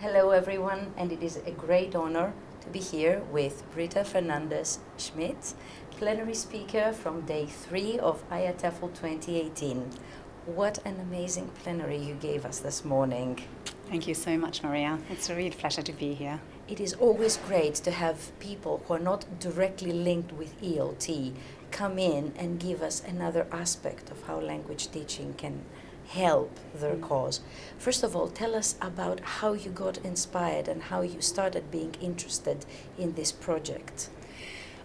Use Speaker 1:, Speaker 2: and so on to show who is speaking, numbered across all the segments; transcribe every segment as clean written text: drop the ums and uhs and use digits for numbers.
Speaker 1: Hello everyone, and it is a great honor to be here with Brita Fernandez Schmidt, plenary speaker from day 3 of IATEFL 2018. What an amazing plenary you gave us this morning.
Speaker 2: Thank you so much, Maria. It's a real pleasure to be here.
Speaker 1: It is always great to have people who are not directly linked with ELT come in and give us another aspect of how language teaching can help their cause. First of all, tell us about how you got inspired and how you started being interested in this project.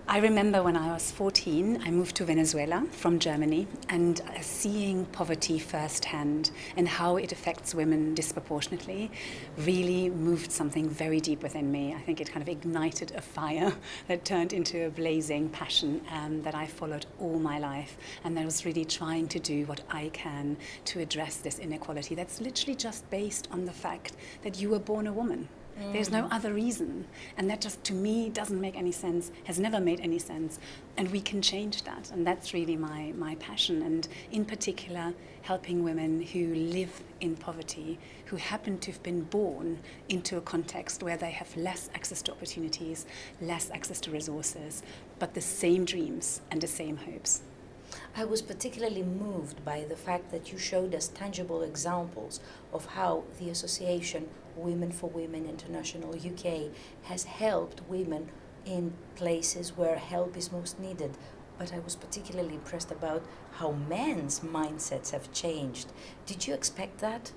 Speaker 2: I remember when I was 14, I moved to Venezuela from Germany, and seeing poverty firsthand and how it affects women disproportionately really moved something very deep within me. I think it kind of ignited a fire that turned into a blazing passion that I followed all my life, and that was really trying to do what I can to address this inequality that's literally just based on the fact that you were born a woman. There's no other reason. And that just, to me, doesn't make any sense, has never made any sense. And we can change that. And that's really my passion. And in particular, helping women who live in poverty, who happen to have been born into a context where they have less access to opportunities, less access to resources, but the same dreams and the same hopes.
Speaker 1: I was particularly moved by the fact that you showed us tangible examples of how the association Women for Women International UK has helped women in places where help is most needed. But I was particularly impressed about how men's mindsets have changed. Did you expect that?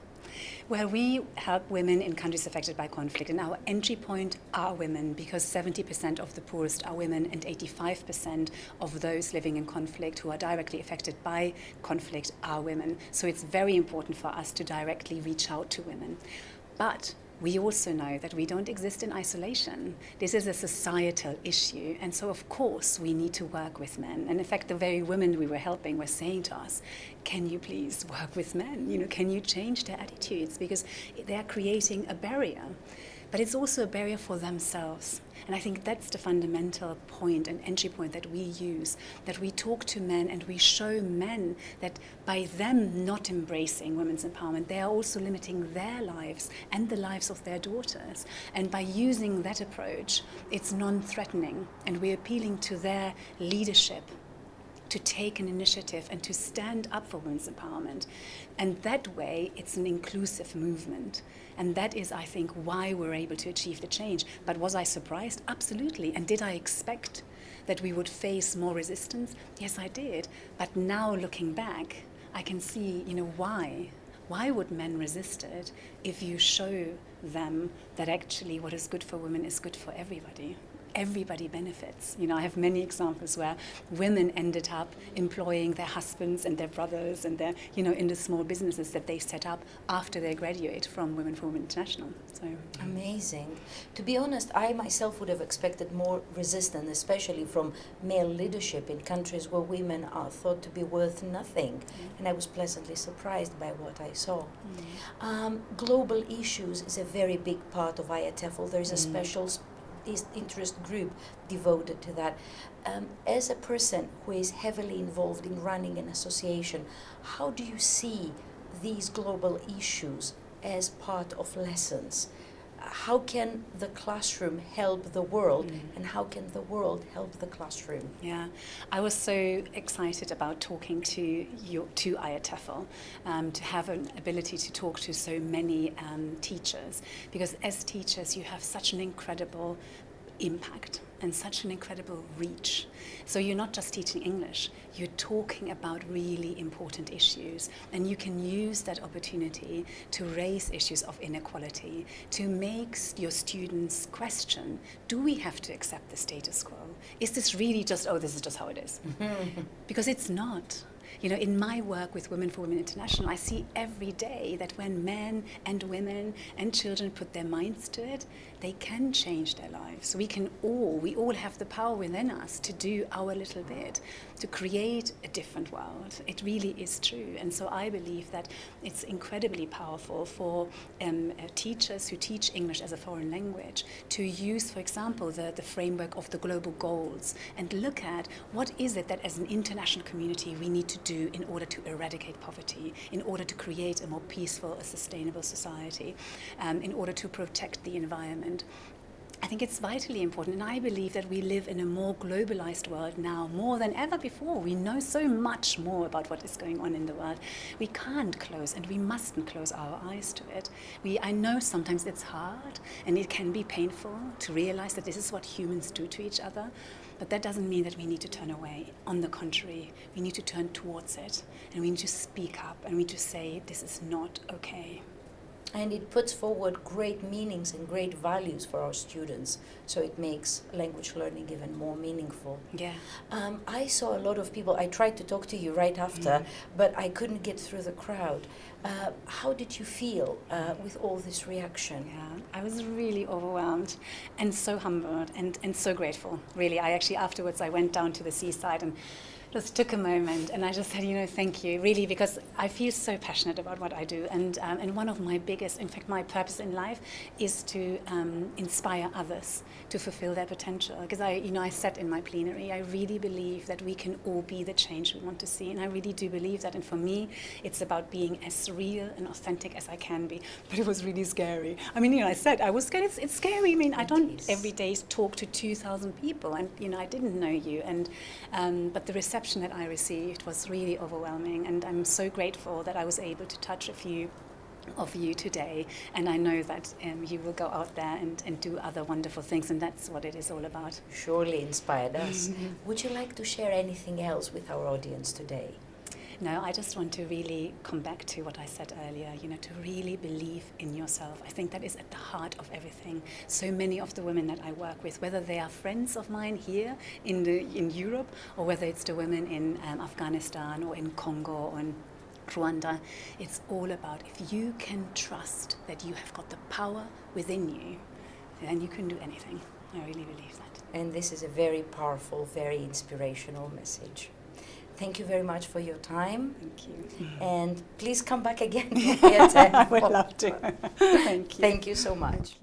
Speaker 2: Well, we help women in countries affected by conflict, and our entry point are women, because 70% of the poorest are women and 85% of those living in conflict who are directly affected by conflict are women. So it's very important for us to directly reach out to women. But we also know that we don't exist in isolation. This is a societal issue, and so of course we need to work with men. And in fact, the very women we were helping were saying to us, can you please work with men? Can you change their attitudes? Because they are creating a barrier. But it's also a barrier for themselves. And I think that's the fundamental point and entry point that we use, that we talk to men and we show men that by them not embracing women's empowerment, they are also limiting their lives and the lives of their daughters. And by using that approach, it's non-threatening, and we're appealing to their leadership to take an initiative and to stand up for women's empowerment. And that way, it's an inclusive movement. And that is, I think, why we're able to achieve the change. But was I surprised? Absolutely. And did I expect that we would face more resistance? Yes, I did. But now, looking back, I can see, why. Why would men resist it if you show them that actually what is good for women is good for everybody? Everybody benefits. I have many examples where women ended up employing their husbands and their brothers and their, in the small businesses that they set up after they graduate from Women for Women International. So
Speaker 1: amazing. To be honest, I myself would have expected more resistance, especially from male leadership in countries where women are thought to be worth nothing. And I was pleasantly surprised by what I saw. Global issues is a very big part of IATEFL. There is a special interest group devoted to that. As a person who is heavily involved in running an association, how do you see these global issues as part of lessons? How can the classroom help the world, and how can the world help the classroom?
Speaker 2: Yeah, I was so excited about talking to IATEFL, to have an ability to talk to so many teachers, because as teachers you have such an incredible impact and such an incredible reach. So you're not just teaching English, you're talking about really important issues, and you can use that opportunity to raise issues of inequality, to make your students question, do we have to accept the status quo? Is this really just, this is just how it is? Because it's not. In my work with Women for Women International, I see every day that when men and women and children put their minds to it, they can change their lives. We all have the power within us to do our little bit, to create a different world. It really is true. And so I believe that it's incredibly powerful for teachers who teach English as a foreign language to use, for example, the framework of the global goals and look at what is it that as an international community we need to to do in order to eradicate poverty, in order to create a more peaceful, a sustainable society, in order to protect the environment. I think it's vitally important, and I believe that we live in a more globalized world now, more than ever before. We know so much more about what is going on in the world. We can't close, and we mustn't close our eyes to it. I know sometimes it's hard, and it can be painful to realize that this is what humans do to each other, but that doesn't mean that we need to turn away. On the contrary, we need to turn towards it, and we need to speak up, and we need to say, this is not okay.
Speaker 1: And it puts forward great meanings and great values for our students, so it makes language learning even more meaningful.
Speaker 2: Yeah.
Speaker 1: I saw a lot of people. I tried to talk to you right after, but I couldn't get through the crowd. How did you feel with all this reaction?
Speaker 2: Yeah, I was really overwhelmed and so humbled and so grateful, really. Afterwards I went down to the seaside and just took a moment, and I just said, thank you, really, because I feel so passionate about what I do, and one of my biggest, in fact, my purpose in life is to inspire others to fulfill their potential. Because I said in my plenary, I really believe that we can all be the change we want to see, and I really do believe that. And for me, it's about being as real and authentic as I can be. But it was really scary. I said I was scared. It's scary. I don't every day talk to 2,000 people, and I didn't know you, and but the reception that I received was really overwhelming, and I'm so grateful that I was able to touch a few of you today, and I know that you will go out there and do other wonderful things, and that's what it is all about.
Speaker 1: Surely inspired us. Would you like to share anything else with our audience today?
Speaker 2: No, I just want to really come back to what I said earlier, to really believe in yourself. I think that is at the heart of everything. So many of the women that I work with, whether they are friends of mine here in Europe, or whether it's the women in Afghanistan or in Congo or in Rwanda, it's all about, if you can trust that you have got the power within you, then you can do anything. I really believe that.
Speaker 1: And this is a very powerful, very inspirational message. Thank you very much for your time.
Speaker 2: Thank you.
Speaker 1: And please come back again to IATEFL.
Speaker 2: I would love to. Thank you.
Speaker 1: Thank you so much.